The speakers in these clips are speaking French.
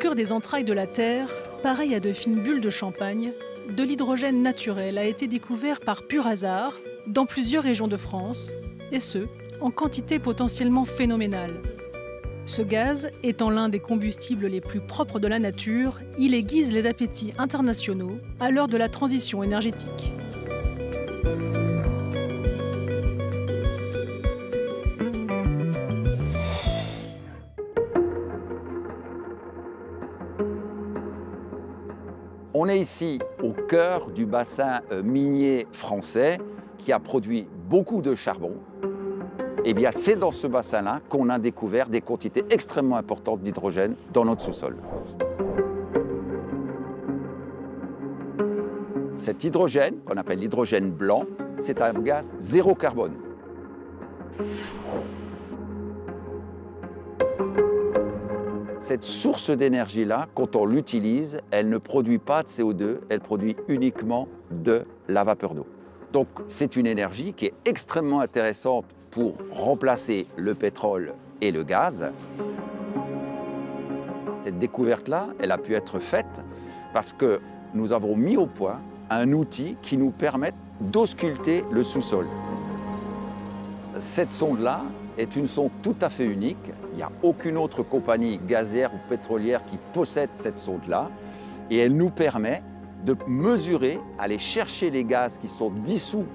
cœur des entrailles de la Terre, pareil à de fines bulles de champagne, de l'hydrogène naturel a été découvert par pur hasard dans plusieurs régions de France, et ce, en quantité potentiellement phénoménale. Ce gaz étant l'un des combustibles les plus propres de la nature, il aiguise les appétits internationaux à l'heure de la transition énergétique. On est ici au cœur du bassin minier français qui a produit beaucoup de charbon. Eh bien, c'est dans ce bassin-là qu'on a découvert des quantités extrêmement importantes d'hydrogène dans notre sous-sol. Cet hydrogène, qu'on appelle l'hydrogène blanc, c'est un gaz zéro carbone. Cette source d'énergie-là, quand on l'utilise, elle ne produit pas de CO2, elle produit uniquement de la vapeur d'eau. Donc c'est une énergie qui est extrêmement intéressante pour remplacer le pétrole et le gaz. Cette découverte-là, elle a pu être faite parce que nous avons mis au point un outil qui nous permet d'ausculter le sous-sol. Cette sonde-là est une sonde tout à fait unique. Il n'y a aucune autre compagnie gazière ou pétrolière qui possède cette sonde-là. Et elle nous permet de mesurer, aller chercher les gaz qui sont dissous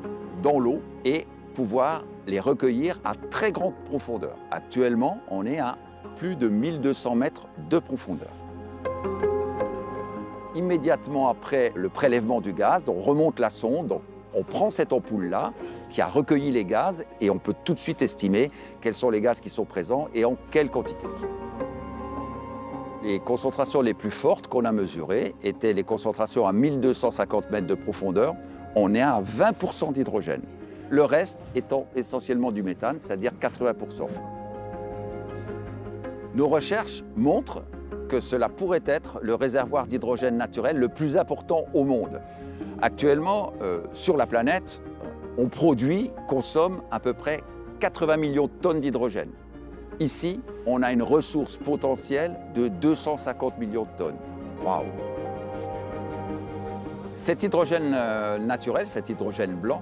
dans l'eau et pouvoir les recueillir à très grande profondeur. Actuellement, on est à plus de 1200 mètres de profondeur. Immédiatement après le prélèvement du gaz, on remonte la sonde, donc on prend cette ampoule-là qui a recueilli les gaz et on peut tout de suite estimer quels sont les gaz qui sont présents et en quelle quantité. Les concentrations les plus fortes qu'on a mesurées étaient les concentrations à 1250 mètres de profondeur. On est à 20% d'hydrogène. Le reste étant essentiellement du méthane, c'est-à-dire 80%. Nos recherches montrent que cela pourrait être le réservoir d'hydrogène naturel le plus important au monde. Actuellement, sur la planète, on produit, consomme à peu près 80 millions de tonnes d'hydrogène. Ici, on a une ressource potentielle de 250 millions de tonnes. Waouh! Cet hydrogène naturel, cet hydrogène blanc,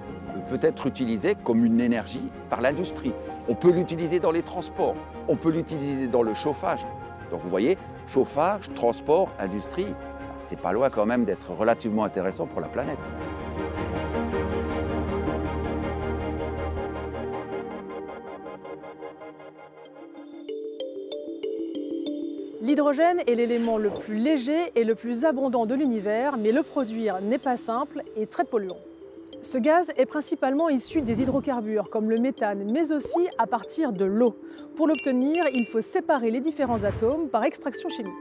peut être utilisé comme une énergie par l'industrie. On peut l'utiliser dans les transports, on peut l'utiliser dans le chauffage. Donc vous voyez, chauffage, transport, industrie, c'est pas loin quand même d'être relativement intéressant pour la planète. L'hydrogène est l'élément le plus léger et le plus abondant de l'univers, mais le produire n'est pas simple et très polluant. Ce gaz est principalement issu des hydrocarbures comme le méthane, mais aussi à partir de l'eau. Pour l'obtenir, il faut séparer les différents atomes par extraction chimique.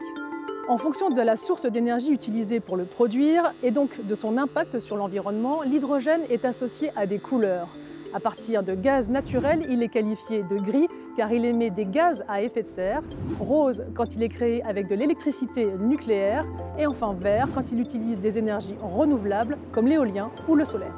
En fonction de la source d'énergie utilisée pour le produire et donc de son impact sur l'environnement, l'hydrogène est associé à des couleurs. À partir de gaz naturel, il est qualifié de gris car il émet des gaz à effet de serre, rose quand il est créé avec de l'électricité nucléaire et enfin vert quand il utilise des énergies renouvelables comme l'éolien ou le solaire.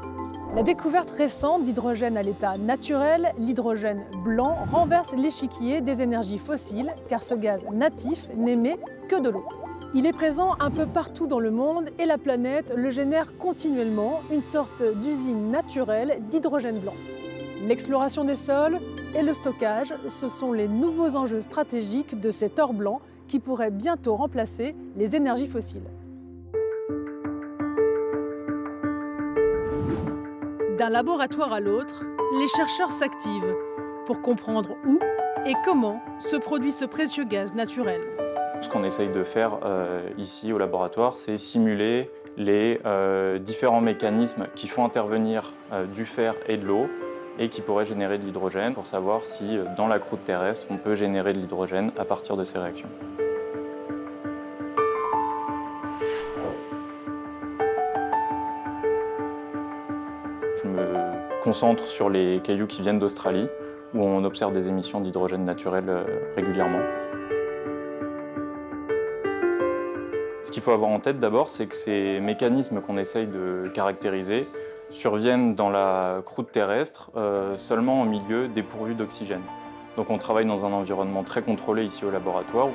La découverte récente d'hydrogène à l'état naturel, l'hydrogène blanc, renverse l'échiquier des énergies fossiles car ce gaz natif n'émet que de l'eau. Il est présent un peu partout dans le monde et la planète le génère continuellement, une sorte d'usine naturelle d'hydrogène blanc. L'exploration des sols et le stockage, ce sont les nouveaux enjeux stratégiques de cet or blanc qui pourrait bientôt remplacer les énergies fossiles. D'un laboratoire à l'autre, les chercheurs s'activent pour comprendre où et comment se produit ce précieux gaz naturel. Ce qu'on essaye de faire ici au laboratoire, c'est simuler les différents mécanismes qui font intervenir du fer et de l'eau et qui pourraient générer de l'hydrogène pour savoir si dans la croûte terrestre, on peut générer de l'hydrogène à partir de ces réactions. Je me concentre sur les cailloux qui viennent d'Australie, où on observe des émissions d'hydrogène naturel régulièrement. Ce qu'il faut avoir en tête d'abord, c'est que ces mécanismes qu'on essaye de caractériser surviennent dans la croûte terrestre seulement en milieu dépourvu d'oxygène. Donc on travaille dans un environnement très contrôlé ici au laboratoire.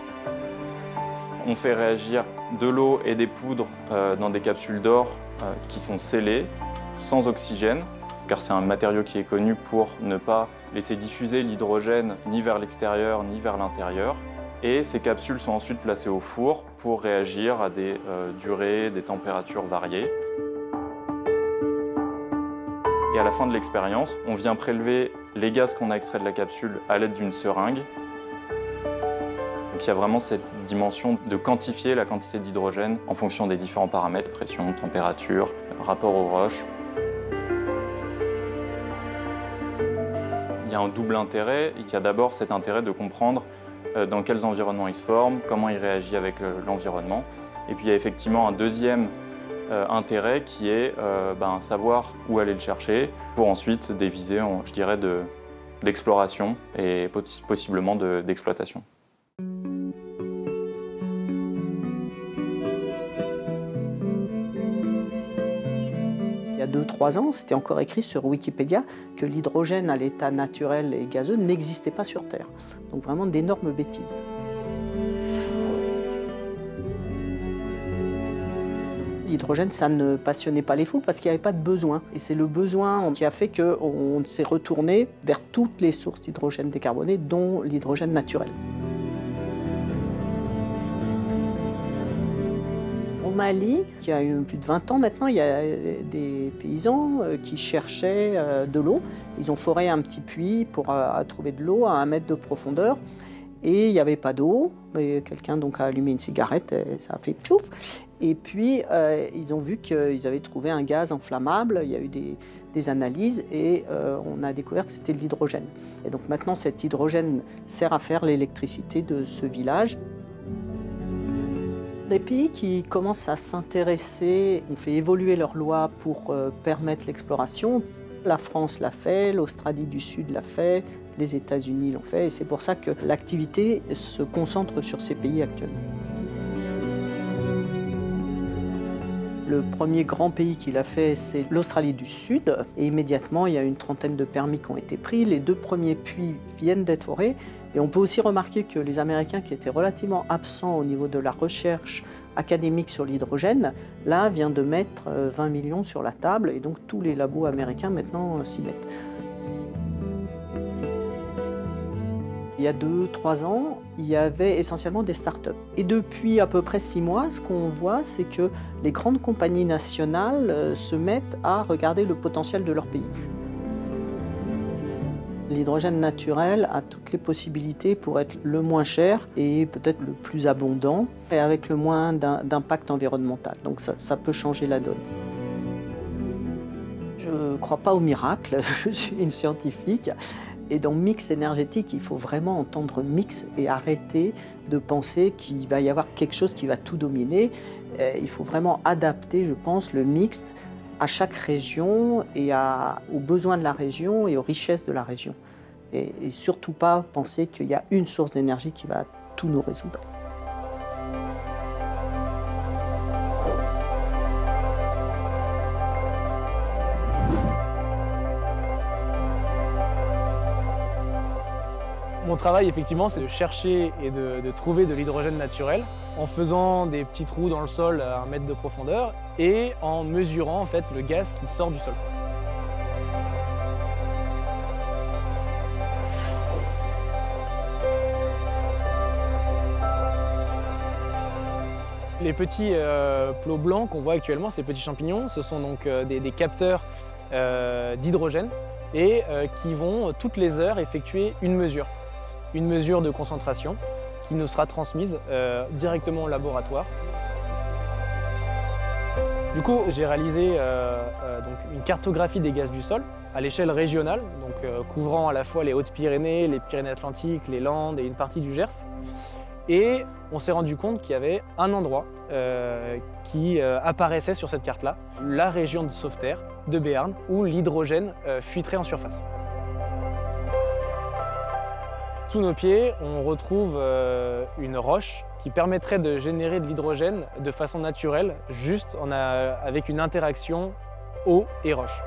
on fait réagir de l'eau et des poudres dans des capsules d'or qui sont scellées, sans oxygène, car c'est un matériau qui est connu pour ne pas laisser diffuser l'hydrogène ni vers l'extérieur ni vers l'intérieur. Et ces capsules sont ensuite placées au four pour réagir à des durées, des températures variées. Et à la fin de l'expérience, on vient prélever les gaz qu'on a extraits de la capsule à l'aide d'une seringue. Donc il y a vraiment cette dimension de quantifier la quantité d'hydrogène en fonction des différents paramètres, pression, température, rapport aux roches. Il y a un double intérêt. Il y a d'abord cet intérêt de comprendre dans quels environnements il se forme, comment il réagit avec l'environnement. Et puis il y a effectivement un deuxième intérêt qui est savoir où aller le chercher pour ensuite des visées, je dirais, d'exploration et possiblement d'exploitation. Il y a 2-3 ans, c'était encore écrit sur Wikipédia que l'hydrogène à l'état naturel et gazeux n'existait pas sur Terre. Donc vraiment d'énormes bêtises. L'hydrogène, ça ne passionnait pas les foules parce qu'il n'y avait pas de besoin. Et c'est le besoin qui a fait qu'on s'est retourné vers toutes les sources d'hydrogène décarboné, dont l'hydrogène naturel. Au Mali, qui a eu plus de 20 ans maintenant, il y a des paysans qui cherchaient de l'eau. Ils ont foré un petit puits pour trouver de l'eau à 1 mètre de profondeur. Et il n'y avait pas d'eau. Quelqu'un donc a allumé une cigarette et ça a fait pchouf. Et puis, ils ont vu qu'ils avaient trouvé un gaz inflammable. Il y a eu des analyses et on a découvert que c'était de l'hydrogène. Et donc maintenant, cet hydrogène sert à faire l'électricité de ce village. Les pays qui commencent à s'intéresser ont fait évoluer leurs lois pour permettre l'exploration. La France l'a fait, l'Australie du Sud l'a fait, les États-Unis l'ont fait. Et c'est pour ça que l'activité se concentre sur ces pays actuellement. Le premier grand pays qui l'a fait, c'est l'Australie du Sud. Et immédiatement, il y a une trentaine de permis qui ont été pris. Les 2 premiers puits viennent d'être forés. Et on peut aussi remarquer que les Américains, qui étaient relativement absents au niveau de la recherche académique sur l'hydrogène, là, viennent de mettre 20 millions sur la table. Et donc, tous les labos américains, maintenant, s'y mettent. Il y a 2-3 ans, il y avait essentiellement des start-up. Et depuis à peu près 6 mois, ce qu'on voit, c'est que les grandes compagnies nationales se mettent à regarder le potentiel de leur pays. L'hydrogène naturel a toutes les possibilités pour être le moins cher et peut-être le plus abondant et avec le moins d'impact environnemental. Donc ça peut changer la donne. Je ne crois pas au miracle, je suis une scientifique. Et dans mix énergétique, il faut vraiment entendre mix et arrêter de penser qu'il va y avoir quelque chose qui va tout dominer. Il faut vraiment adapter, je pense, le mix à chaque région et aux besoins de la région et aux richesses de la région. Et surtout pas penser qu'il y a une source d'énergie qui va tout nous résoudre. Mon travail, effectivement, c'est de chercher et de trouver de l'hydrogène naturel en faisant des petits trous dans le sol à 1 mètre de profondeur et en mesurant en fait, le gaz qui sort du sol. Les petits plots blancs qu'on voit actuellement, ces petits champignons, ce sont donc des capteurs d'hydrogène et qui vont toutes les heures effectuer une mesure de concentration qui nous sera transmise directement au laboratoire. Du coup, j'ai réalisé donc une cartographie des gaz du sol à l'échelle régionale, donc couvrant à la fois les Hautes-Pyrénées, les Pyrénées-Atlantiques, les Landes et une partie du Gers. Et on s'est rendu compte qu'il y avait un endroit qui apparaissait sur cette carte-là, la région de Sauveterre, de Béarn, où l'hydrogène fuiterait en surface. Sous nos pieds, on retrouve une roche qui permettrait de générer de l'hydrogène de façon naturelle, juste avec une interaction eau et roche.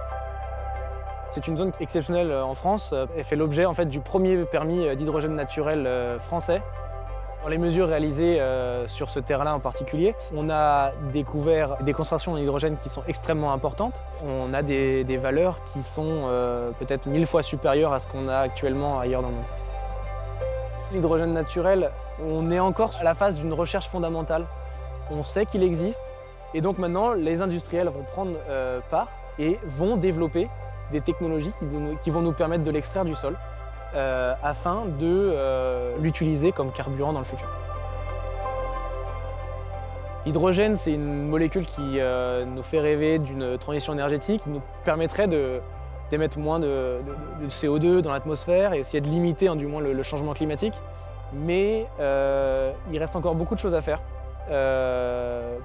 C'est une zone exceptionnelle en France. Elle fait l'objet en fait, du premier permis d'hydrogène naturel français. Dans les mesures réalisées sur ce terrain-là en particulier, on a découvert des concentrations en hydrogène qui sont extrêmement importantes. On a des valeurs qui sont peut-être 1000 fois supérieures à ce qu'on a actuellement ailleurs dans le monde. L'hydrogène naturel, on est encore à la phase d'une recherche fondamentale. On sait qu'il existe et donc maintenant les industriels vont prendre part et vont développer des technologies qui vont nous permettre de l'extraire du sol afin de l'utiliser comme carburant dans le futur. L'hydrogène, c'est une molécule qui nous fait rêver d'une transition énergétique qui nous permettrait d'émettre moins de CO2 dans l'atmosphère et essayer de limiter du moins le changement climatique. Mais il reste encore beaucoup de choses à faire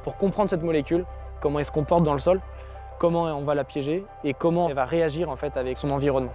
pour comprendre cette molécule, comment elle se comporte dans le sol, comment on va la piéger et comment elle va réagir en fait avec son environnement.